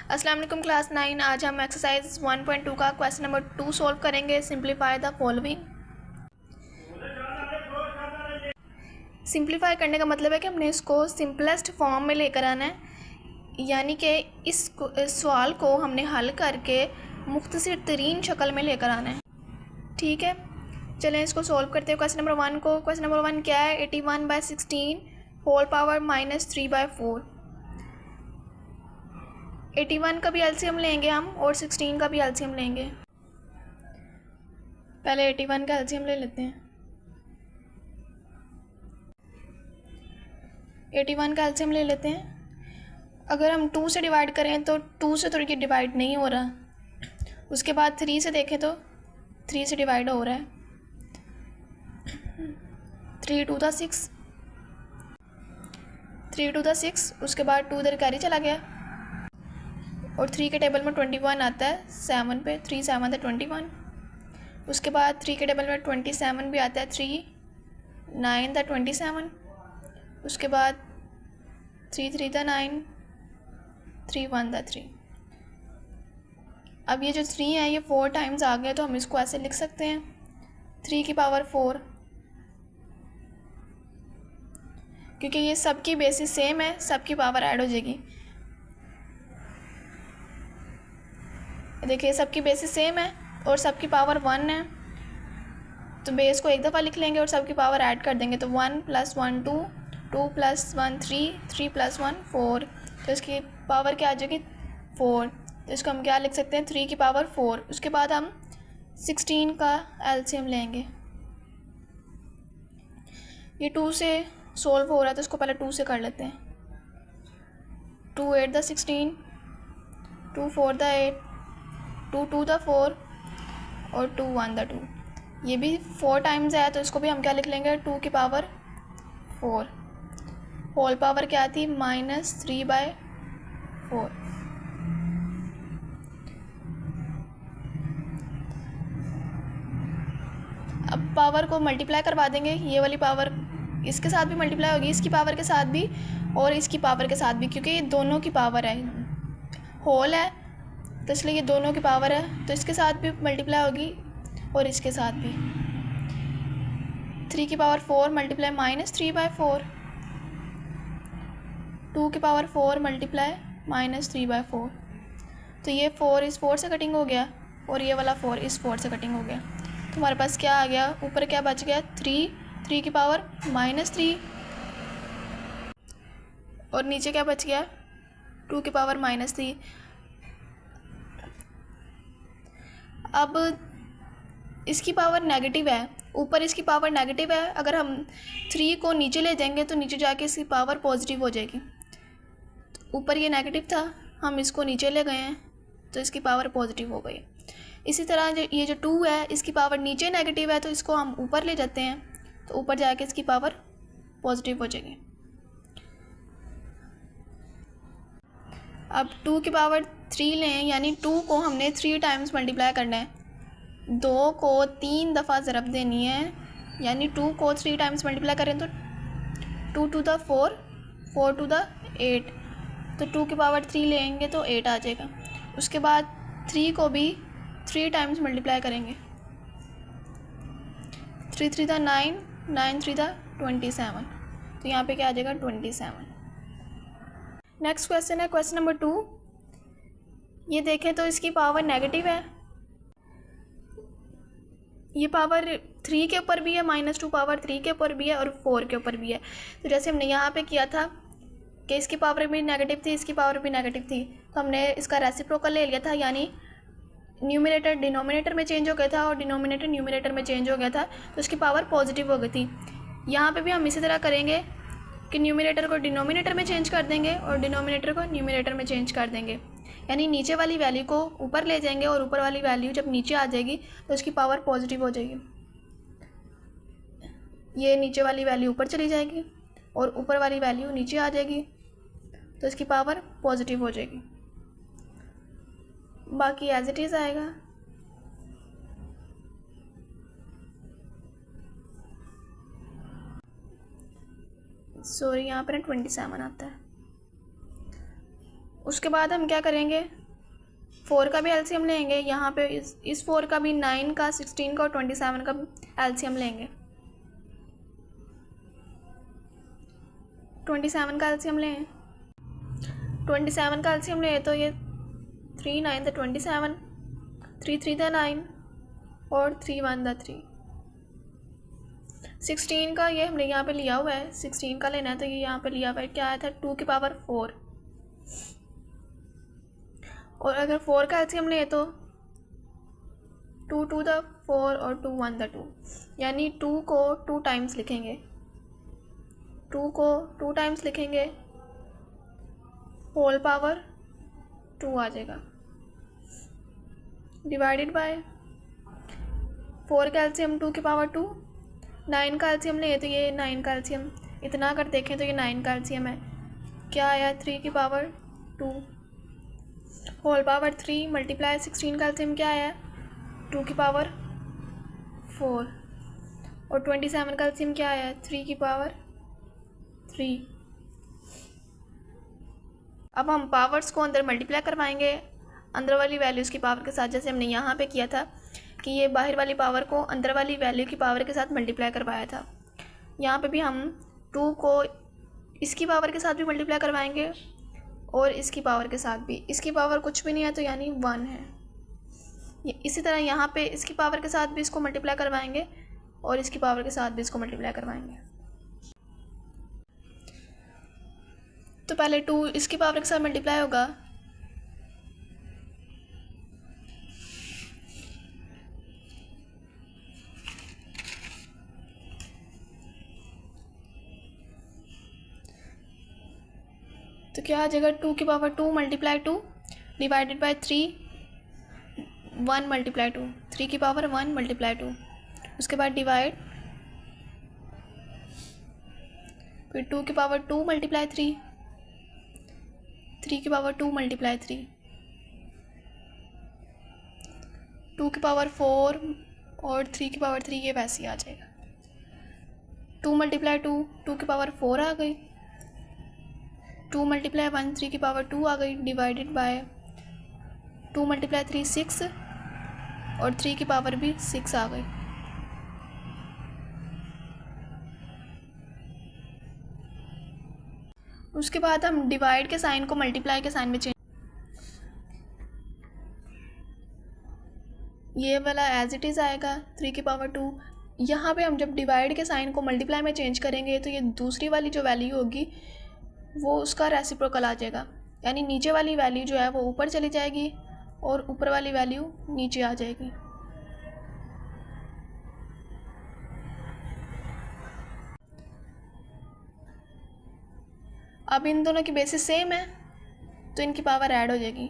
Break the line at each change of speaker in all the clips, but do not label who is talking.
अस्सलाम वालेकुम क्लास 9। आज हम एक्सरसाइज 1.2 का क्वेश्चन नंबर 2 सॉल्व करेंगे। Simplify the following. सिंप्लीफाई करने का मतलब है कि हमने इसको सिंपलेस्ट फॉर्म में लेकर आना है, यानी कि इस सवाल को हमने हल करके मुख्तसर तरीन शक्ल में लेकर आना है। ठीक है, चलें इसको सॉल्व करते हैं। क्वेश्चन नंबर 1 को। क्वेश्चन नंबर 1 क्या है? 81/16 होल पावर -3/4। 81 का भी एलसीएम लेंगे हम और 16 का भी एलसीएम लेंगे। पहले 81 का एलसीएम ले लेते हैं। 81 का एलसीएम ले लेते हैं। अगर हम 2 से डिवाइड करें तो 2 से तो ये डिवाइड नहीं हो रहा। उसके बाद 3 से देखें तो 3 से डिवाइड हो रहा है। 3 2 दा 6, 3 2 दा 6। उसके बाद 2 इधर कैरी चला गया और 3 के टेबल में 21 आता है 7 पे। 3 7 है 21। उसके बाद 3 के टेबल में 27 भी आता है। 3 9 था 27। उसके बाद 3 3 था 9, 3 1 था 3। अब ये जो 3 है ये 4 टाइम्स आ गए, तो हम इसको ऐसे लिख सकते हैं 3 की पावर 4, क्योंकि ये सबकी बेसिस सेम है, सबकी पावर ऐड हो जाएगी। देखिए सबकी बेसिस सेम है और सबकी पावर 1 है, तो बेस को एक दफ़ा लिख लेंगे और सबकी पावर ऐड कर देंगे। तो 1 + 1 2, 2 + 1 3, 3 + 1 4। तो इसकी पावर क्या आ जाएगी? 4। तो इसको हम क्या लिख सकते हैं? 3 की पावर 4। उसके बाद हम 16 का एलसीएम लेंगे। ये 2 से सोल्व हो रहा है तो इसको पहले 2 से कर लेते हैं। 2 8 दा 16, 2 4 दा 8, 2 2 दा 4 और 2 1 दा 2। ये भी 4 टाइम्स है, तो इसको भी हम क्या लिख लेंगे? 2 की पावर 4। होल पावर क्या थी? -3/4। अब पावर को मल्टीप्लाई करवा देंगे। ये वाली पावर इसके साथ भी मल्टीप्लाई होगी, इसकी पावर के साथ भी और इसकी पावर के साथ भी, क्योंकि ये दोनों की पावर है। होल है तो इसलिए ये दोनों की पावर है, तो इसके साथ भी मल्टीप्लाई होगी और इसके साथ भी। 3 की पावर 4 मल्टीप्लाई -3/4, 2 की पावर 4 मल्टीप्लाई -3/4। तो ये 4 इस 4 से कटिंग हो गया और ये वाला 4 इस 4 से कटिंग हो गया। तो हमारे पास क्या आ गया? ऊपर क्या बच गया? 3, 3 की पावर -3 और नीचे क्या बच गया? 2 की पावर -3। अब इसकी पावर नेगेटिव है, ऊपर इसकी पावर नेगेटिव है। अगर हम 3 को नीचे ले जाएंगे तो नीचे जाके इसकी पावर पॉजिटिव हो जाएगी। तो ऊपर ये नेगेटिव था, हम इसको नीचे ले गए हैं तो इसकी पावर पॉजिटिव हो गई। इसी तरह ये जो 2 है इसकी पावर नीचे नेगेटिव है, तो इसको हम ऊपर ले जाते हैं तो ऊपर जाके इसकी पावर पॉजिटिव हो जाएगी। अब 2 की पावर 3 लें, यानी 2 को हमने 3 टाइम्स मल्टीप्लाई करना है। 2 को 3 दफ़ा ज़रब देनी है, यानी 2 को 3 टाइम्स मल्टीप्लाई करें तो 2 2 दा 4, 4 2 दा 8। तो 2 की पावर 3 लेंगे तो 8 आ जाएगा। उसके बाद 3 को भी 3 टाइम्स मल्टीप्लाई करेंगे। 3 3 दा 9, 9 3 दा 27। तो यहाँ पे क्या आ जाएगा? 27। नेक्स्ट क्वेश्चन है क्वेश्चन नंबर 2। ये देखें तो इसकी पावर नेगेटिव है, ये पावर 3 के ऊपर भी है, -2 पावर 3 के ऊपर भी है और 4 के ऊपर भी है। तो जैसे हमने यहाँ पे किया था कि इसकी पावर भी नेगेटिव थी, इसकी पावर भी नेगेटिव थी, तो हमने इसका रेसिप्रोकल ले लिया था, यानी न्यूमरेटर डिनोमिनेटर में चेंज हो गया था और डिनोमिनेटर न्यूमरेटर में चेंज हो गया था, तो इसकी पावर पॉजिटिव हो गई थी। यहाँ पे भी हम इसी तरह करेंगे कि न्यूमरेटर को डिनोमिनेटर में चेंज कर देंगे और डिनोमिनेटर को न्यूमरेटर में चेंज कर देंगे, यानी नीचे वाली वैल्यू को ऊपर ले जाएंगे और ऊपर वाली वैल्यू जब नीचे आ जाएगी तो उसकी पावर पॉजिटिव हो जाएगी। ये नीचे वाली वैल्यू ऊपर चली जाएगी और ऊपर वाली वैल्यू नीचे आ जाएगी, तो इसकी पावर पॉजिटिव हो जाएगी। बाकी एज इट इज़ आएगा। सॉरी, यहाँ पर 27 आता है। उसके बाद हम क्या करेंगे, 4 का भी एलसीएम लेंगे। यहाँ पे इस 4 का भी, 9 का, 16 का और 27 का एलसीएम लेंगे। 27 का एलसीएम लें। 27 का एलसीएम लें तो ये 3 9 द 27, 3 3 द 9 और 3 1 द 3। 16 का ये हमने यहाँ पे लिया हुआ है, 16 का लेना है तो ये यहाँ पे लिया हुआ है। क्या आया था, 2 की पावर 4। और अगर 4 का एलसीएम लें तो 2 2 द 4 और 2 1 द 2, यानी 2 को 2 टाइम्स लिखेंगे। 2 को 2 टाइम्स लिखेंगे, होल पावर 2 आ जाएगा, डिवाइडेड बाय 4 का एलसीएम 2 की पावर 2, 9 का एलसीएम लें तो ये 9 का एलसीएम, इतना अगर देखें तो ये 9 का एलसीएम है। क्या आया, 3 की पावर 2 होल पावर 3 मल्टीप्लाई 16 का एलसीएम क्या आया, 2 की पावर 4 और 27 का एलसीएम क्या आया, 3 की पावर 3। अब हम पावर्स को अंदर मल्टीप्लाई करवाएंगे अंदर वाली वैल्यूज़ की पावर के साथ, जैसे हमने यहाँ पे किया था कि ये बाहर वाली पावर को अंदर वाली वैल्यू की पावर के साथ मल्टीप्लाई करवाया था। यहाँ पे भी हम 2 को इसकी पावर के साथ भी मल्टीप्लाई करवाएंगे और इसकी पावर के साथ भी। इसकी पावर कुछ भी नहीं है तो यानी 1 है। इसी तरह यहाँ पे इसकी पावर के साथ भी इसको मल्टीप्लाई करवाएंगे और इसकी पावर के साथ भी इसको मल्टीप्लाई करवाएंगे। तो पहले 2 इसकी पावर के साथ मल्टीप्लाई होगा, तो क्या आ जाएगा, 2 की power 2 multiply 2 divided by 3, 1 multiply 2, 3 की पावर 1 मल्टीप्लाई 2, उसके बाद डिवाइड, फिर 2 की पावर 2 मल्टीप्लाई 3, 3 की पावर 2 मल्टीप्लाई 3, 2 की पावर 4 और 3 की पावर 3, ये वैसे ही आ जाएगा। 2 मल्टीप्लाई 2, 2 की पावर 4 आ गई, 2 मल्टीप्लाई 1, 3 की पावर 2 आ गई, डिवाइडेड बाय 2 मल्टीप्लाई 3 6 और 3 की पावर भी 6 आ गई। उसके बाद हम डिवाइड के साइन को मल्टीप्लाई के साइन में चेंज, ये वाला एज इट इज़ आएगा 3 की पावर 2। यहाँ पे हम जब डिवाइड के साइन को मल्टीप्लाई में चेंज करेंगे तो ये दूसरी वाली जो वैल्यू होगी वो उसका रेसिप्रोकल आ जाएगा, यानी नीचे वाली वैल्यू जो है वो ऊपर चली जाएगी और ऊपर वाली वैल्यू नीचे आ जाएगी। अब इन दोनों की बेसिस सेम है तो इनकी पावर ऐड हो जाएगी।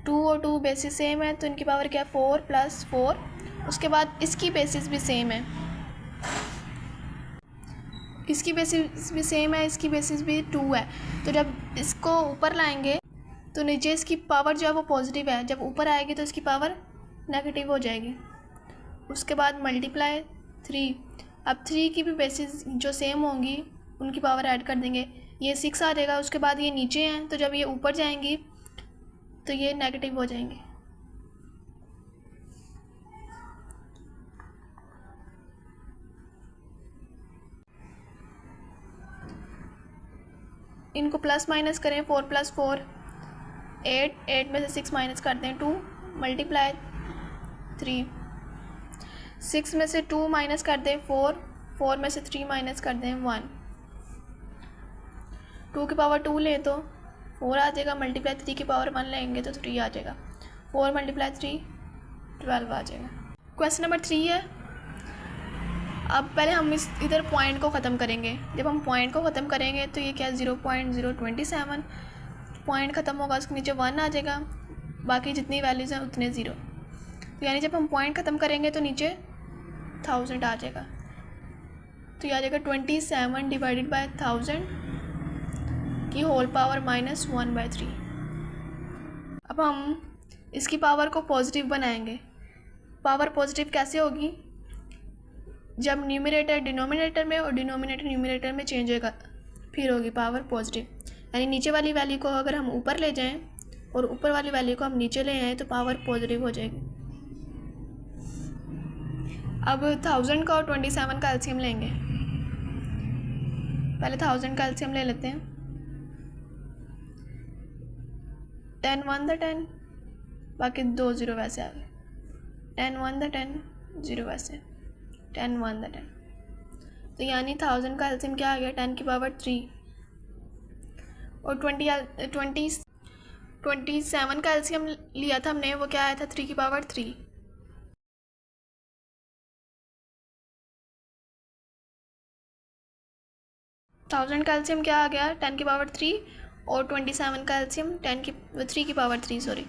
2 और 2 बेसिस सेम है तो इनकी पावर क्या है, 4 + 4। उसके बाद इसकी बेसिस भी सेम है, इसकी बेसिस भी सेम है, इसकी बेसिस भी 2 है। तो जब इसको ऊपर लाएंगे तो नीचे इसकी पावर जो है वो पॉजिटिव है, जब ऊपर आएगी तो इसकी पावर नेगेटिव हो जाएगी। उसके बाद मल्टीप्लाई 3, अब 3 की भी बेसिस जो सेम होंगी उनकी पावर ऐड कर देंगे, ये 6 आ जाएगा। उसके बाद ये नीचे हैं तो जब ये ऊपर जाएंगी तो ये नेगेटिव हो जाएंगे। इनको प्लस माइनस करें, 4 + 4 8, 8 में से 6 माइनस करते हैं 2 मल्टीप्लाई 3, 6 में से 2 माइनस कर दें 4, 4 में से 3 माइनस कर दें 1, 2 की पावर 2 लें तो 4 आ जाएगा, मल्टीप्लाई 3 की पावर 1 लेंगे तो 3 आ जाएगा, 4 मल्टीप्लाई 3 12 आ जाएगा। क्वेश्चन नंबर 3 है। अब पहले हम इस इधर पॉइंट को ख़त्म करेंगे। जब हम पॉइंट को ख़त्म करेंगे तो ये क्या 0.027 पॉइंट ख़त्म होगा, उसके नीचे 1 आ जाएगा, बाकी जितनी वैल्यूज़ हैं उतने 0। तो यानी जब हम पॉइंट ख़त्म करेंगे तो नीचे 1000 आ जाएगा, तो ये आ जाएगा 27 डिवाइडेड बाय 1000 की होल पावर -1/3। अब हम इसकी पावर को पॉजिटिव बनाएंगे। पावर पॉजिटिव कैसे होगी, जब न्यूमरेटर डिनोमिनेटर में और डिनोमिनेटर न्यूमरेटर में चेंज होगा फिर होगी पावर पॉजिटिव। यानी नीचे वाली वैल्यू को अगर हम ऊपर ले जाएं और ऊपर वाली वैल्यू को हम नीचे ले आएँ तो पावर पॉजिटिव हो जाएगी। अब 1000 का और 27 का एलसीएम लेंगे। पहले 1000 का एलसीएम ले लेते हैं। 10 1 द 10, बाकी 2 0 वैसे आ गए। 10 1 द 10, 0 वैसे, 10 1 द 10। तो यानी 1000 का एलसीएम क्या आ गया, 10 की पावर 3। और 27 का एलसीएम लिया था हमने, वो क्या आया था, 3 की पावर 3। थाउजेंड का एलसीएम क्या आ गया, 10 की पावर 3, और 27 का एलसीएम 3 की पावर 3 सॉरी,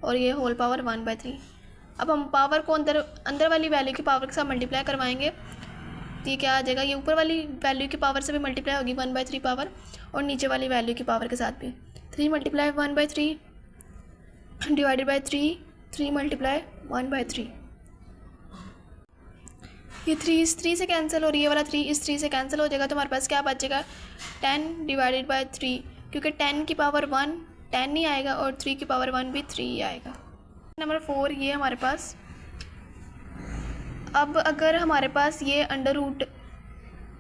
और ये होल पावर 1/3। अब हम पावर को अंदर वाली वैल्यू की पावर के साथ मल्टीप्लाई करवाएंगे तो ये क्या आ जाएगा, ये ऊपर वाली वैल्यू की पावर से भी मल्टीप्लाई होगी 1/3 पावर, और नीचे वाली वैल्यू की पावर के साथ भी। 3 मल्टीप्लाई 1/3 डिवाइडेड बाई 3 मल्टीप्लाई 1/3। ये 3 इस 3 से कैंसिल और ये वाला 3 इस 3 से कैंसिल हो जाएगा, तो हमारे पास क्या बचेगा, 10 डिवाइडेड बाई 3, क्योंकि 10 की पावर 1 10 ही आएगा और 3 की पावर 1 भी 3 ही आएगा। नंबर 4 ये हमारे पास। अब अगर हमारे पास ये अंडर रूट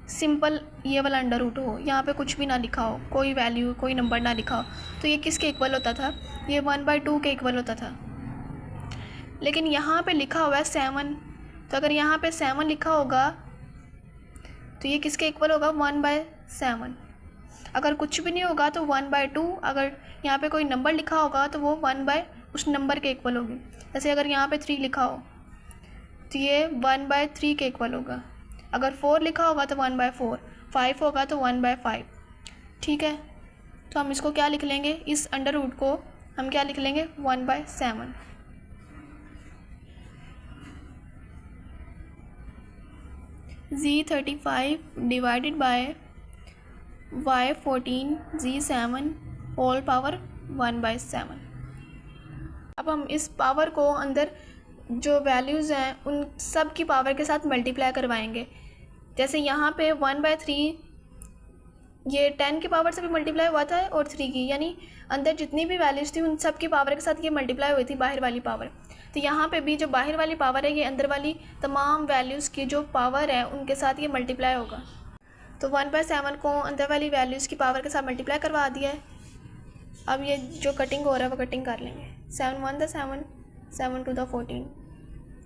सिंपल ये वाला अंडर रूट हो, यहाँ पे कुछ भी ना लिखा हो, कोई वैल्यू कोई नंबर ना लिखा हो, तो ये किसके इक्वल होता था, ये 1/2 के इक्वल होता था। लेकिन यहाँ पे लिखा हुआ है 7, तो अगर यहाँ पे 7 लिखा होगा तो ये किसके इक्वल होगा, 1/7। अगर कुछ भी नहीं होगा तो 1/2, अगर यहाँ पे कोई नंबर लिखा होगा तो वो उस नंबर के इक्वल होगी। जैसे अगर यहाँ पे 3 लिखा हो तो ये 1/3 के इक्वल होगा। अगर 4 लिखा होगा तो 1/4, 5 होगा तो 1/5। ठीक है, तो हम इसको क्या लिख लेंगे, इस अंडर रूट को हम क्या लिख लेंगे, 1/7। Z35 divided by Y14 Z7 whole power 1/7। अब हम इस पावर को अंदर जो वैल्यूज़ हैं उन सब की पावर के साथ मल्टीप्लाई करवाएंगे। जैसे यहाँ पे 1/3 ये 10 की पावर से भी मल्टीप्लाई हुआ था और 3 की, यानी अंदर जितनी भी वैल्यूज़ थी उन सब की पावर के साथ ये मल्टीप्लाई हुई थी बाहर वाली पावर। तो यहाँ पे भी जो बाहर वाली पावर है ये अंदर वाली तमाम वैल्यूज़ की जो पावर है उनके साथ ये मल्टीप्लाई होगा। तो 1/7 को अंदर वाली वैल्यूज़ की पावर के साथ मल्टीप्लाई करवा दिया है। अब ये जो कटिंग हो रहा है वो कटिंग कर लेंगे। 7 1 the 7, 7 2 the 14,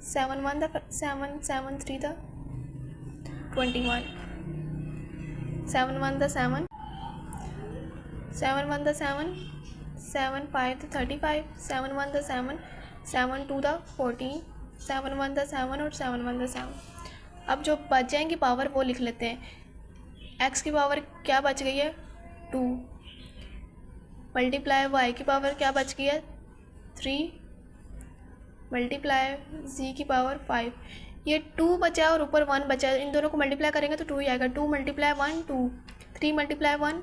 7 1 the 7, 7 3 the 21, 7 1 the 7, 7 1 the 7, 7 5 the 35, 7 1 the 7, 7 2 the 14, 7 1 the 7 और 7 1 द 7। अब जो बच जाएंगी पावर वो लिख लेते हैं। x की पावर क्या बच गई है, 2, मल्टीप्लाई y की पावर क्या बच गई है, 3, मल्टीप्लाई z की पावर 5। ये 2 बचा और ऊपर 1 बचा है, इन दोनों को मल्टीप्लाई करेंगे तो 2 ही आएगा। 2 multiply 1 2, 3 multiply 1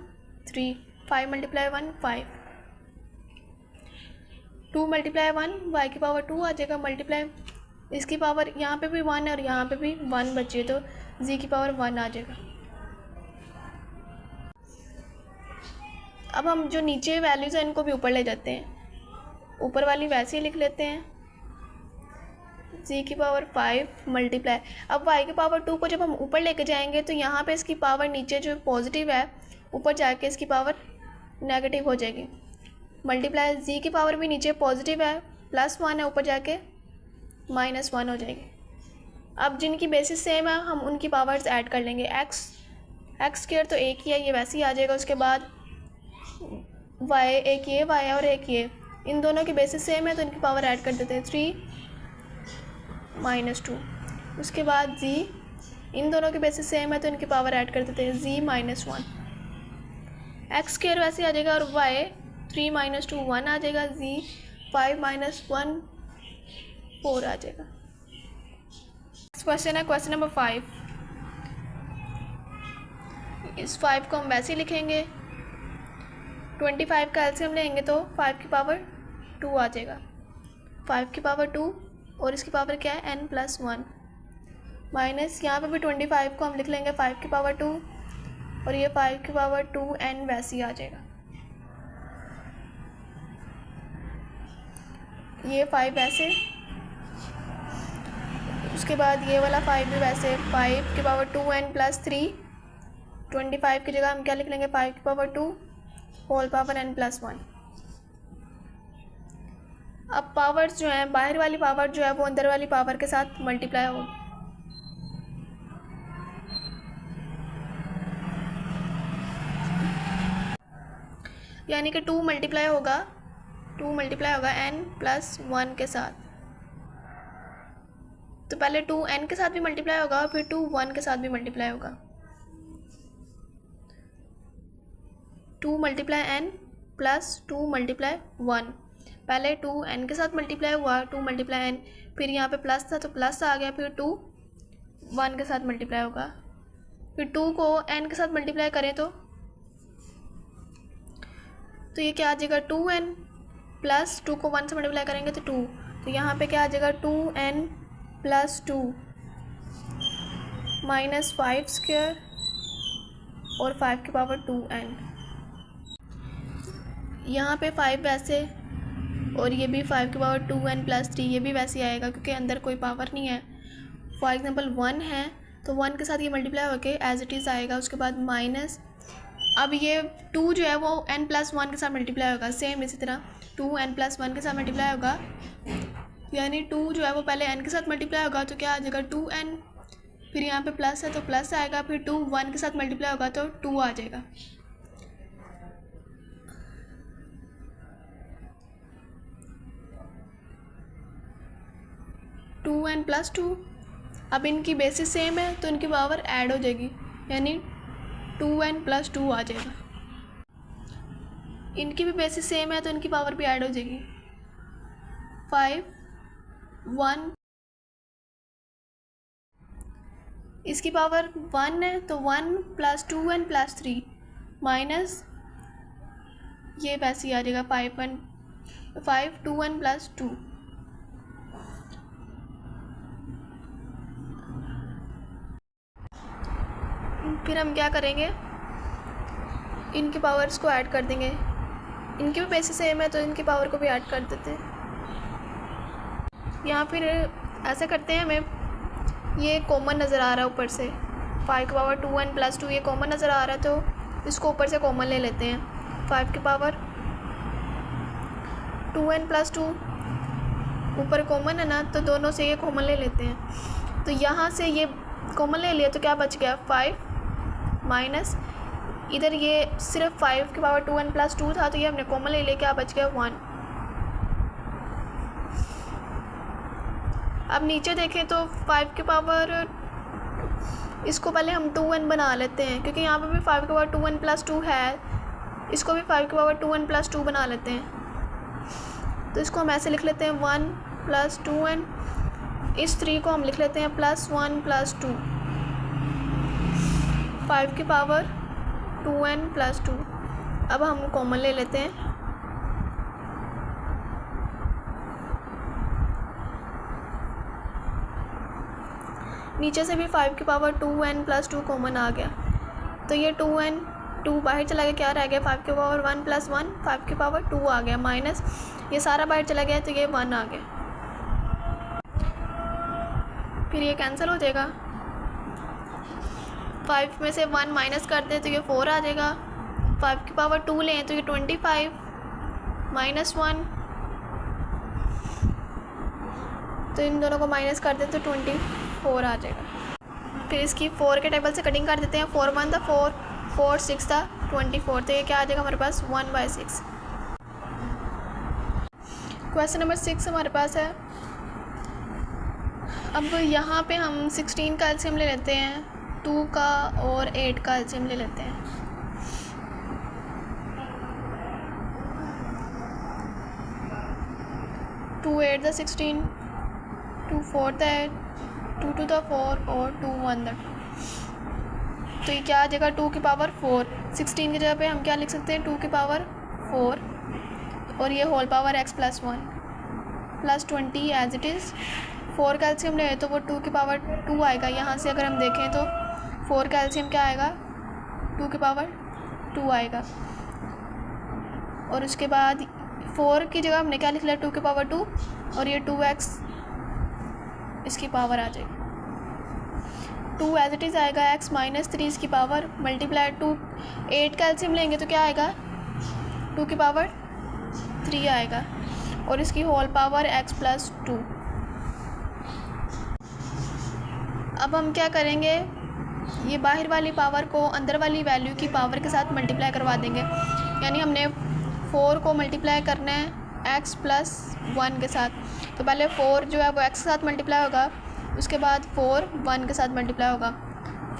3, 5 multiply 1 5, 2 multiply 1 y की पावर 2 आ जाएगा, मल्टीप्लाई इसकी पावर यहाँ पे भी 1 है और यहाँ पे भी 1 बचे तो z की पावर 1 आ जाएगा। अब हम जो नीचे वैल्यूज़ हैं इनको भी ऊपर ले जाते हैं। ऊपर वाली वैसे ही लिख लेते हैं, z की पावर 5 मल्टीप्लाई। अब y की पावर 2 को जब हम ऊपर लेके जाएंगे तो यहाँ पे इसकी पावर नीचे जो पॉजिटिव है ऊपर जाके इसकी पावर नेगेटिव हो जाएगी। मल्टीप्लाई z की पावर भी नीचे पॉजिटिव है, +1 है, ऊपर जाके -1 हो जाएगी। अब जिनकी बेसिस सेम है हम उनकी पावर्स ऐड कर लेंगे। x स्क्वायर तो एक ही है, ये वैसे ही आ जाएगा। उसके बाद y, एक ये y है और एक ये, इन दोनों की बेसिस सेम है तो इनकी पावर ऐड कर देते हैं, 3 -2। उसके बाद z, इन दोनों की बेसिस सेम है तो इनकी पावर ऐड कर देते हैं, z -1। x स्क्वायर वैसे आ जाएगा और y 3 - 2 1 आ जाएगा, z 5 - 1 4 आ जाएगा। नेक्स्ट क्वेश्चन है क्वेश्चन नंबर 5। इस 5 को हम वैसे ही लिखेंगे। 25 का एलसीएम लेंगे तो 5 की पावर 2 आ जाएगा। 5 की पावर 2 और इसकी पावर क्या है, n+1 माइनस यहाँ पे भी 25 को हम लिख लेंगे 5 की पावर 2 और ये 5 की पावर 2 n वैसे ही आ जाएगा। ये 5 ऐसे, उसके बाद ये वाला 5 भी वैसे, 5 की पावर 2n प्लस 3, 25 की जगह हम क्या लिख लेंगे 5 की power 2 whole power n plus 1। अब पावर्स जो है, बाहर वाली पावर जो है वो अंदर वाली पावर के साथ मल्टीप्लाई हो, यानी कि 2 मल्टीप्लाई होगा n प्लस 1 के साथ। तो पहले 2 n के साथ भी मल्टीप्लाई होगा और फिर 2 1 के साथ भी मल्टीप्लाई होगा। 2 मल्टीप्लाई n प्लस 2 मल्टीप्लाई 1, पहले 2 n के साथ मल्टीप्लाई हुआ, 2 मल्टीप्लाई n, फिर यहाँ पे प्लस था तो प्लस आ गया, फिर 2 1 के साथ मल्टीप्लाई होगा, फिर 2 को n के साथ मल्टीप्लाई करें तो ये क्या आ जाएगा 2n प्लस 2 को 1 से मल्टीप्लाई करेंगे तो 2, तो यहाँ पे क्या आ जाएगा 2n प्लस 2 माइनस 5 स्क्वायर और 5 की पावर 2n। यहाँ पे 5 वैसे और ये भी 5 की पावर 2n प्लस 3, ये भी वैसे ही आएगा क्योंकि अंदर कोई पावर नहीं है। फॉर एग्जांपल 1 है तो 1 के साथ ये मल्टीप्लाई होके एज इट इज़ आएगा, उसके बाद माइनस, अब ये 2 जो है वो n प्लस 1 के साथ मल्टीप्लाई होगा, सेम इसी तरह 2n प्लस 1 के साथ मल्टीप्लाई होगा, यानी 2 जो है वो पहले n के साथ मल्टीप्लाई होगा तो क्या आ जाएगा 2n, फिर यहाँ पे प्लस है तो प्लस आएगा, फिर 2 1 के साथ मल्टीप्लाई होगा तो 2 आ जाएगा। टू एन प्लस 2, अब इनकी बेसिस सेम है तो इनकी पावर ऐड हो जाएगी, यानी 2n प्लस 2 आ जाएगा। इनकी भी बेसिस सेम है तो इनकी पावर भी ऐड हो जाएगी, 5 1, इसकी पावर 1 है तो 1 प्लस 2n प्लस 3 माइनस ये वैसे ही आ जाएगा 5 2n प्लस 2। फिर हम क्या करेंगे, इनकी पावर्स को ऐड कर देंगे, इनकी भी बेसिस सेम है तो इनकी पावर को भी ऐड कर देते हैं। यहाँ फिर ऐसा करते हैं, हमें ये कॉमन नज़र आ रहा है ऊपर से, 5 की पावर 2n प्लस 2 ये कॉमन नज़र आ रहा है तो इसको ऊपर से कॉमन ले लेते हैं। 5 की पावर 2n प्लस 2 ऊपर कॉमन है ना, तो दोनों से ये कॉमन ले लेते हैं, तो यहाँ से ये कॉमन ले लिया तो क्या बच गया 5 माइनस, इधर ये सिर्फ 5 की पावर 2n प्लस 2 था तो ये हमने कॉमन ले लिया, क्या बच गया 1। अब नीचे देखें तो 5 की पावर, इसको पहले हम 2n बना लेते हैं क्योंकि यहाँ पे भी 5 की पावर 2n प्लस 2 है, इसको भी 5 की पावर 2n प्लस 2 बना लेते हैं, तो इसको हम ऐसे लिख लेते हैं 1 प्लस 2n, इस 3 को हम लिख लेते हैं प्लस 1 प्लस 2, 5 की पावर 2n प्लस 2। अब हम कॉमन ले लेते हैं, नीचे से भी 5 की पावर 2n प्लस 2 कॉमन आ गया, तो ये 2 बाहर चला गया, क्या रह गया 5 की पावर 1 प्लस 1, 5 की पावर 2 आ गया, माइनस ये सारा बाहर चला गया तो ये 1 आ गया, फिर ये कैंसिल हो जाएगा। 5 में से 1 माइनस कर दे तो ये 4 आ जाएगा, 5 की पावर 2 लें तो ये 25 माइनस 1, तो इन दोनों को माइनस कर दे तो 24 आ जाएगा। फिर इसकी 4 के टेबल से कटिंग कर देते हैं, 4 1 था 4, 4 6 था 24, तो ये क्या आ जाएगा हमारे पास 1/6। क्वेश्चन नंबर 6 हमारे पास है। अब यहाँ पे हम 16 का एलसीएम ले लेते हैं, 2 का और 8 का एलसीएम ले लेते हैं। टू 8 द 16, 2 4 द 8, 2 2 द 4 और 2 1 द 2, तो ये क्या आ जाएगा 2 की पावर 4। 16 की जगह पे हम क्या लिख सकते हैं 2 की पावर 4 और ये whole power x plus 1 plus 20 as it is. 4 का एलसीएम ले तो वो 2 की पावर 2 आएगा, यहाँ से अगर हम देखें तो 4 का एलसीएम क्या आएगा 2 की पावर 2 आएगा, और उसके बाद 4 की जगह हमने क्या लिख लिया 2 की पावर 2 और ये 2x इसकी पावर आ जाएगी। 2 एज इट इज़ आएगा, x माइनस 3 इसकी पावर मल्टीप्लाई 2, 8 का एलसीएम लेंगे तो क्या आएगा 2 की पावर 3 आएगा और इसकी होल पावर x प्लस 2। अब हम क्या करेंगे, ये बाहर वाली पावर को अंदर वाली वैल्यू की पावर के साथ मल्टीप्लाई करवा देंगे। यानी हमने 4 को मल्टीप्लाई करना है x प्लस 1 के साथ। तो पहले 4 जो है वो x के साथ मल्टीप्लाई होगा, उसके बाद 4 1 के साथ मल्टीप्लाई होगा।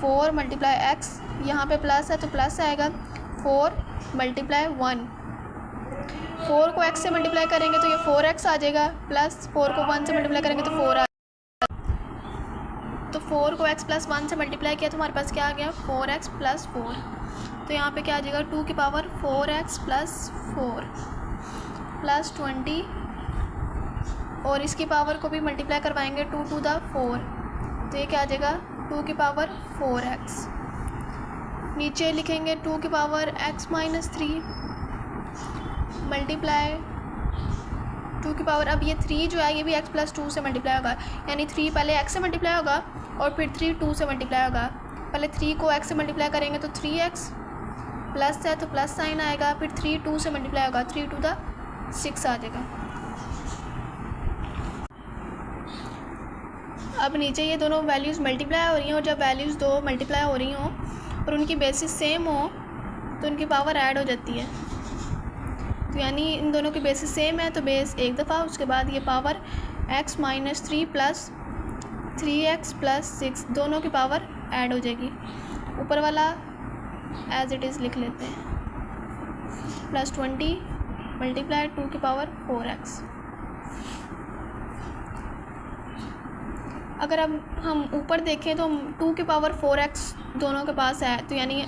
4 मल्टीप्लाई x, यहाँ पे प्लस है तो प्लस आएगा, 4 मल्टीप्लाई 1। 4 को x से मल्टीप्लाई करेंगे तो ये 4x आ जाएगा, प्लस 4 को 1 से मल्टीप्लाई करेंगे तो 4 आ। तो 4 को x प्लस 1 से मल्टीप्लाई किया तो हमारे पास क्या आ गया 4x प्लस 4। तो यहाँ पे क्या आ जाएगा 2 की पावर 4x प्लस 4 प्लस 20 और इसकी पावर को भी मल्टीप्लाई करवाएंगे 2 टू द 4। तो ये क्या आ जाएगा 2 की पावर 4x। नीचे लिखेंगे 2 की पावर x माइनस 3 मल्टीप्लाई 2 की पावर, अब ये 3 जो है ये भी x प्लस 2 से मल्टीप्लाई होगा। यानी 3 पहले x से मल्टीप्लाई होगा और फिर 3 2 से मल्टीप्लाई होगा। पहले 3 को x से मल्टीप्लाई करेंगे तो 3x प्लस है तो प्लस साइन आएगा, फिर 3 2 से मल्टीप्लाई होगा, 3 टू द 6 आ जाएगा। अब नीचे ये दोनों वैल्यूज़ मल्टीप्लाई हो रही हैं और जब वैल्यूज़ दो मल्टीप्लाई हो रही हों और उनकी बेसिस सेम हो तो उनकी पावर ऐड हो जाती है। तो यानी इन दोनों की बेसिस सेम है तो बेस एक दफ़ा, उसके बाद ये power x minus 3 plus 3x plus 6 दोनों की पावर ऐड हो जाएगी। ऊपर वाला एज इट इज़ लिख लेते हैं, प्लस 20 मल्टीप्लाई 2 की पावर 4x। अगर अब हम ऊपर देखें तो 2 की पावर 4x दोनों के पास है, तो यानी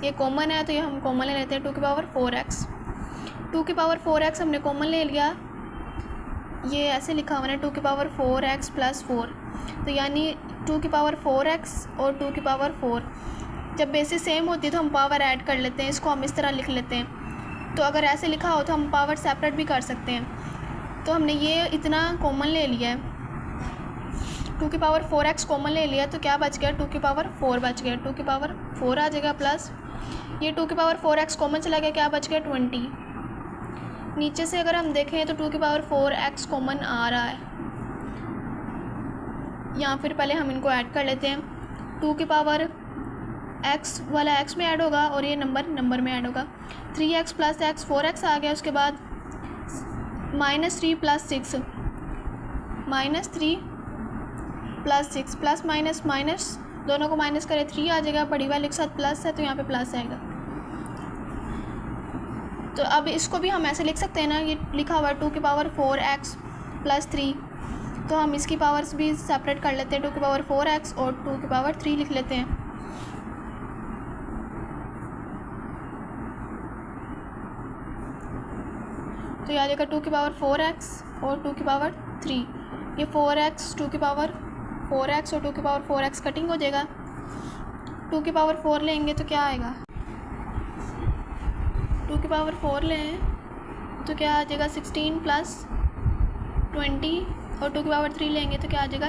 ये कॉमन है तो ये हम कॉमन ले लेते हैं 2 की पावर 4x। 2 की पावर 4x हमने कॉमन ले लिया, ये ऐसे लिखा हुआ है 2 की पावर 4x प्लस 4। तो यानी 2 की पावर 4x और 2 की पावर 4 जब बेसिस सेम होती है तो हम पावर ऐड कर लेते हैं, इसको हम इस तरह लिख लेते हैं। तो अगर ऐसे लिखा हो तो हम पावर सेपरेट भी कर सकते हैं। तो हमने ये इतना कॉमन ले लिया है, 2 की पावर 4x कॉमन ले लिया तो क्या बच गया 2 की पावर 4 बच गया, 2 की पावर 4 आ जाएगा, प्लस ये 2 की पावर 4x कॉमन चला गया, क्या बच गया 20। नीचे से अगर हम देखें तो 2 की पावर 4x कॉमन आ रहा है, या फिर पहले हम इनको ऐड कर लेते हैं। 2 की पावर x वाला x में ऐड होगा और ये नंबर में ऐड होगा। 3x प्लस x 4x आ गया, उसके बाद minus 3 plus 6 minus 3 plus 6 plus minus minus दोनों को माइनस करें 3 आ जाएगा, बड़ी वाले के साथ प्लस है तो यहाँ पे प्लस आएगा। तो अब इसको भी हम ऐसे लिख सकते हैं ना, ये लिखा हुआ है 2 की पावर 4x प्लस 3, तो हम इसकी पावर्स भी सेपरेट कर लेते हैं, 2 की पावर 4x और 2 की पावर 3 लिख लेते हैं। तो ये आ जाएगा 2 की पावर 4x और 2 की पावर 3, ये 4x 2 की पावर 4x और 2 की पावर 4x कटिंग हो जाएगा। 2 की पावर 4 लेंगे तो क्या आएगा, 2 की पावर 4 लें तो क्या आ जाएगा 16 प्लस 20 और 2 की पावर 3 लेंगे तो क्या आ जाएगा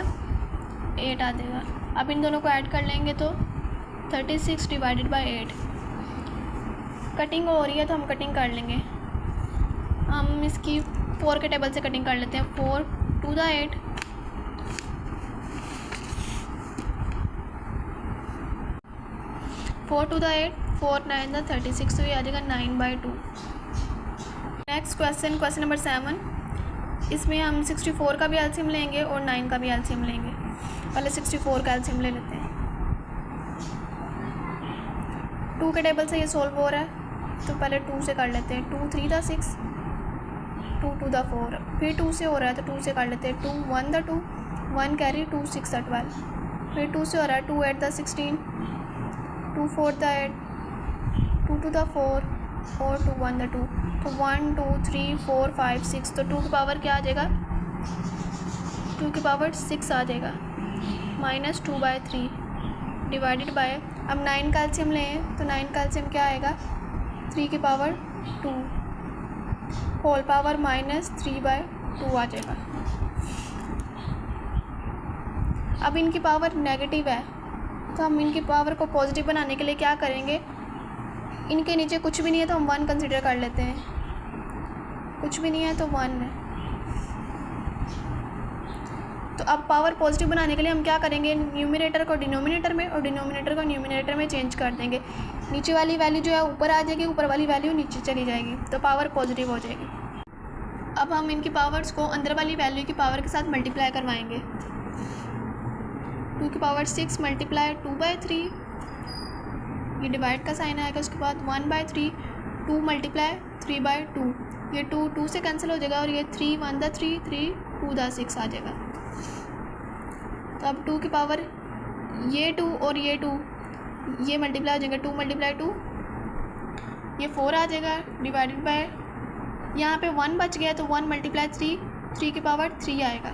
8 आ जाएगा। अब इन दोनों को ऐड कर लेंगे तो 36 डिवाइडेड बाय 8। कटिंग हो रही है तो हम कटिंग कर लेंगे, हम इसकी 4 के टेबल से कटिंग कर लेते हैं। 4 to the 8 4 to the 8 4 9 the 36, तो ये आ जाएगा 9/2। नेक्स्ट क्वेश्चन नंबर 7, इसमें हम 64 का भी एलसीएम लेंगे और 9 का भी एलसीएम लेंगे। पहले 64 का एलसीएम ले लेते हैं। 2 के टेबल से ये सोल्व हो रहा है तो पहले 2 से कर लेते हैं। 2 3 द 6 2 2 द 4, फिर 2 से हो रहा है तो 2 से कर लेते हैं। 2 1 द 2 1 कैरी 2 6 द 12, फिर 2 से हो रहा है 2 8 द 16 2 4 द 8 2 2 द 4 और 2 1 द 2, तो 1 2 3 4 5 6, तो 2 की पावर क्या आ जाएगा 2 की पावर 6 आ जाएगा, -2/3 डिवाइडेड बाय। अब 9 का एलसीएम लें तो 9 का एलसीएम क्या आएगा 3 की पावर 2 होल पावर -3/2 आ जाएगा। अब इनकी पावर नेगेटिव है तो हम इनकी पावर को पॉजिटिव बनाने के लिए क्या करेंगे, इनके नीचे कुछ भी नहीं है तो हम 1 कंसीडर कर लेते हैं, कुछ भी नहीं है तो 1 है। तो अब पावर पॉजिटिव बनाने के लिए हम क्या करेंगे, न्यूमरेटर को डिनोमिनेटर में और डिनोमिनेटर को न्यूमरेटर में चेंज कर देंगे। नीचे वाली वैल्यू जो है ऊपर आ जाएगी, ऊपर वाली वैल्यू नीचे चली जाएगी, तो पावर पॉजिटिव हो जाएगी। अब हम इनकी पावर्स को अंदर वाली वैल्यू की पावर के साथ मल्टीप्लाई करवाएंगे। 2 की पावर 6 मल्टीप्लाई 2/3, ये डिवाइड का साइन आएगा, उसके बाद 1/3, 2 मल्टीप्लाई 3/2, ये 2 से कैंसिल हो जाएगा और ये 3 1 दा 3 3 2 दा 6 आ जाएगा। तो अब 2 की पावर ये 2 और ये 2 ये मल्टीप्लाई हो जाएगा, 2 मल्टीप्लाई 2 ये 4 आ जाएगा, डिवाइडेड बाय यहाँ पे 1 बच गया तो 1 मल्टीप्लाई 3 की पावर 3 आएगा।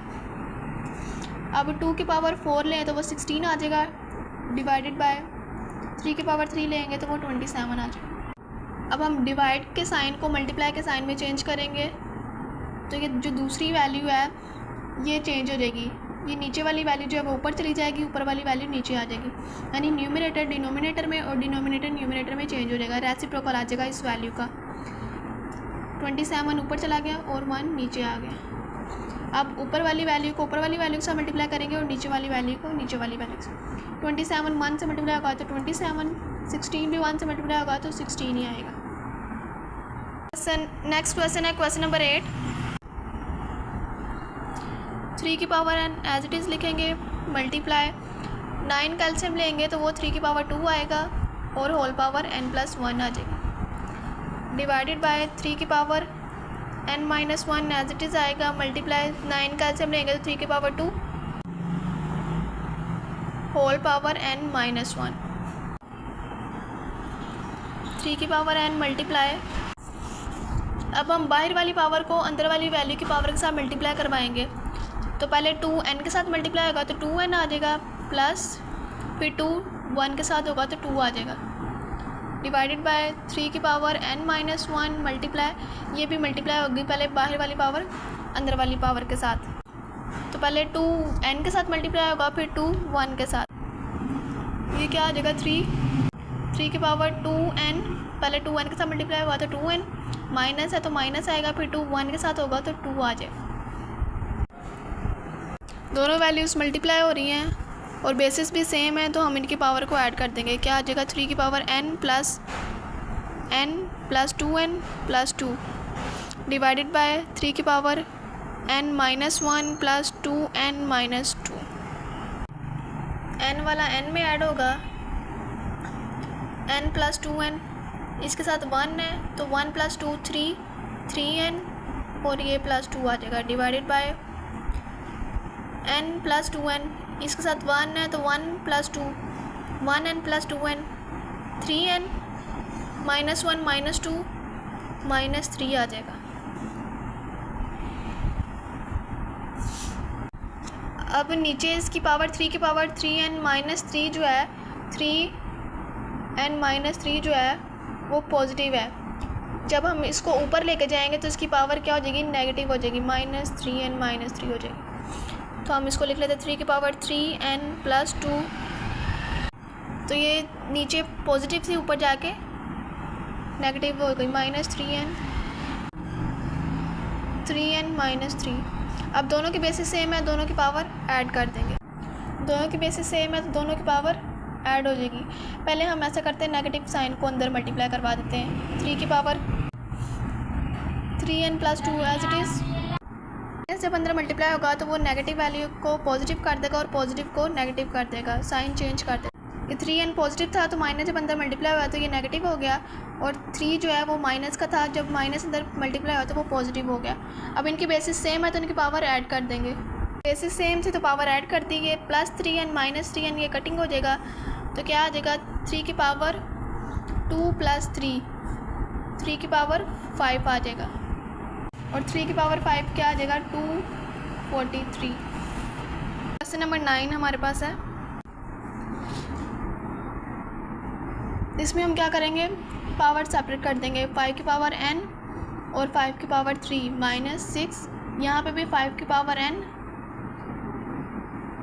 अब 2 की पावर 4 लें तो वो 16 आ जाएगा, डिवाइडेड बाय 3 की पावर 3 लेंगे तो वो 27 आ जाएगा। अब हम डिवाइड के साइन को मल्टीप्लाई के साइन में चेंज करेंगे तो ये जो दूसरी वैल्यू है ये चेंज हो जाएगी, ये नीचे वाली वैल्यू जो है वो ऊपर चली जाएगी, ऊपर वाली वैल्यू नीचे आ जाएगी, यानी न्यूमरेटर डिनोमिनेटर में और डिनोमिनेटर न्यूमरेटर में चेंज हो जाएगा, रेसिप्रोकल आ जाएगा इस वैल्यू का। 27 ऊपर चला गया और 1 नीचे आ गया। अब ऊपर वाली वैल्यू को ऊपर वाली वैल्यू के साथ मल्टीप्लाई करेंगे और नीचे वाली वैल्यू को नीचे वाली वैल्यू से। 27 1 से मल्टीप्लाई होगा तो 27, 16 भी 1 से मल्टीप्लाई होगा तो 16 ही आएगा। नेक्स्ट क्वेश्चन है क्वेश्चन नंबर 8। 3 की पावर n एज इट इज़ लिखेंगे, मल्टीप्लाई 9 का एलसीएम लेंगे तो वो 3 की पावर 2 आएगा और होल पावर n+1 आ जाएगा, डिवाइडेड बाय 3 की power n-1 as it is आएगा, मल्टीप्लाई 9 का एलसीएम लेंगे तो 3 की पावर 2 होल पावर n-1, 3 की पावर n मल्टीप्लाई। अब हम बाहर वाली पावर को अंदर वाली वैल्यू की पावर के साथ मल्टीप्लाई करवाएंगे तो पहले 2 n के साथ मल्टीप्लाई होगा तो 2n आ जाएगा, प्लस फिर 2 1 के साथ होगा तो 2 आ जाएगा, डिवाइडेड बाय 3 की पावर n-1 मल्टीप्लाई, ये भी मल्टीप्लाई होगी पहले बाहर वाली पावर अंदर वाली पावर के साथ, तो पहले 2 n के साथ मल्टीप्लाई होगा फिर 2 1 के साथ, ये क्या आ जाएगा 3 की पावर 2n, पहले 2 n के साथ मल्टीप्लाई हुआ तो 2n, माइनस है तो माइनस आएगा, फिर 2 1 के साथ होगा तो 2 आ जाएगा। दोनों वैल्यूज़ मल्टीप्लाई हो रही हैं और बेसिस भी सेम है तो हम इनकी पावर को ऐड कर देंगे। क्या आ जाएगा 3 की पावर n plus 2n plus 2, divided by 3 की power n-1 plus 2n-2, n वाला n में ऐड होगा, n प्लस 2n, इसके साथ 1 है तो 1 प्लस 2 3n और ये प्लस 2 आ जाएगा, divided by n plus 2n, इसके साथ 1 है तो 1 plus 2 1n plus 2n 3n, -1 -2 -3 आ जाएगा। अब नीचे इसकी पावर 3 की पावर 3n-3 जो है 3n-3 जो है वो पॉजिटिव है, जब हम इसको ऊपर लेके जाएंगे तो इसकी पावर क्या हो जाएगी, नेगेटिव हो जाएगी, -3n-3 हो जाएगी। तो हम इसको लिख लेते हैं 3 की पावर 3n प्लस 2, तो ये नीचे पॉजिटिव थी ऊपर जाके नेगेटिव हो गई, -3n-3। अब दोनों की बेसिस सेम है, दोनों की पावर ऐड कर देंगे, दोनों की बेसिस सेम है तो दोनों की पावर ऐड हो जाएगी। पहले हम ऐसा करते हैं, नेगेटिव साइन को अंदर मल्टीप्लाई करवा देते हैं, 3 की power 3n plus 2 as it is, जब अंदर मल्टीप्लाई होगा तो वो नेगेटिव वैल्यू को पॉजिटिव कर देगा और पॉजिटिव को नेगेटिव कर देगा, साइन चेंज कर देगा। ये 3n पॉजिटिव था तो माइनस जब अंदर मल्टीप्लाई हुआ तो ये नेगेटिव हो गया, और 3 जो है वो माइनस का था, जब माइनस अंदर मल्टीप्लाई हुआ तो वो पॉजिटिव हो गया। अब इनकी बेसिस सेम है तो इनकी पावर ऐड कर देंगे, बेसिस सेम थी तो पावर ऐड कर दी है, +3n -3n ये कटिंग हो जाएगा तो क्या आ जाएगा 3 की पावर 2 प्लस 3 की पावर 5 आ जाएगा, और 3 की पावर 5 क्या आ जाएगा 243। क्वेश्चन नंबर 9 हमारे पास है, इसमें हम क्या करेंगे, पावर सेपरेट कर देंगे, 5 की पावर n और 5 की पावर 3 माइनस 6, यहाँ पे भी 5 की पावर n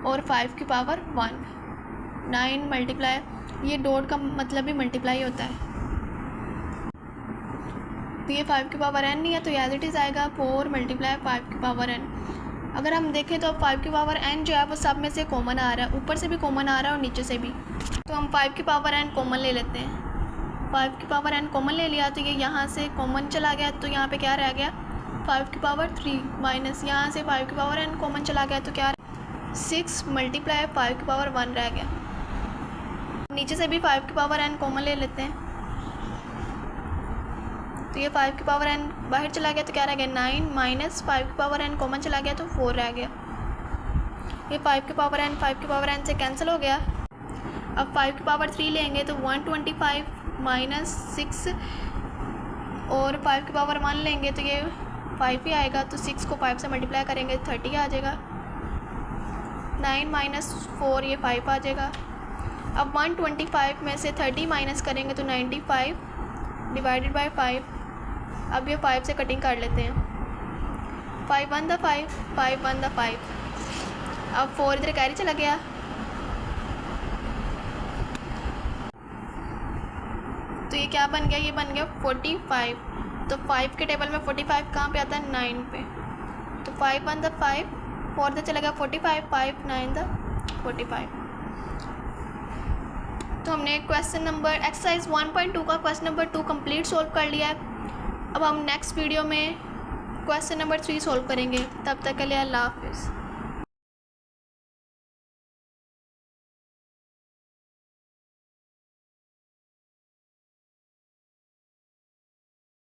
और 5 की पावर 1, 9 मल्टीप्लाई, ये डॉट का मतलब भी मल्टीप्लाई होता है, तो ये 5 की पावर n नहीं है, तो एज इट इज़ आएगा 4 मल्टीप्लाई 5 की पावर n। अगर हम देखें तो अब 5 की पावर n जो है वो सब में से कॉमन आ रहा है, ऊपर से भी कॉमन आ रहा है और नीचे से भी, तो हम 5 की पावर n कॉमन ले लेते हैं। 5 की पावर n कॉमन ले लिया तो ये यहाँ से कॉमन चला गया, तो यहाँ पे क्या रह गया 5 की पावर 3 माइनस यहाँ से 5 की पावर n कॉमन चला गया, तो क्या 6 मल्टीप्लाई 5 की पावर 1 रह गया। नीचे से भी 5 की पावर n कॉमन ले लेते हैं, तो ये 5 की पावर n बाहर चला गया, तो क्या रह गया 9 माइनस 5 की पावर n कॉमन चला गया, तो 4 रह गया। ये 5 की पावर n 5 की पावर n से कैंसिल हो गया। अब 5 की पावर 3 लेंगे तो 125 माइनस 6 और 5 की पावर 1 लेंगे तो ये 5 ही आएगा, तो 6 को 5 से मल्टीप्लाई करेंगे 30 आ जाएगा। 9 माइनस 4 ये 5 आ जाएगा। अब 125 में से 30 माइनस करेंगे तो 95 डिवाइडेड बाय 5। अब ये 5 से कटिंग कर लेते हैं, 5 1 द 5, 5 1 द 5। अब 4 इधर कैरी चला गया, तो ये क्या बन गया, ये बन गया 45। तो 5 के टेबल में 45 कहाँ पे आता है 9 पे, तो 5 1 द 5, 4 इधर चला गया 45, 5 9 द 45। तो हमने क्वेश्चन नंबर एक्सरसाइज 1.2 का क्वेश्चन नंबर 2 कंप्लीट सॉल्व कर लिया है। अब हम नेक्स्ट वीडियो में क्वेश्चन नंबर 3 सॉल्व करेंगे। तब तक के लिए अल्लाह हाफिज़।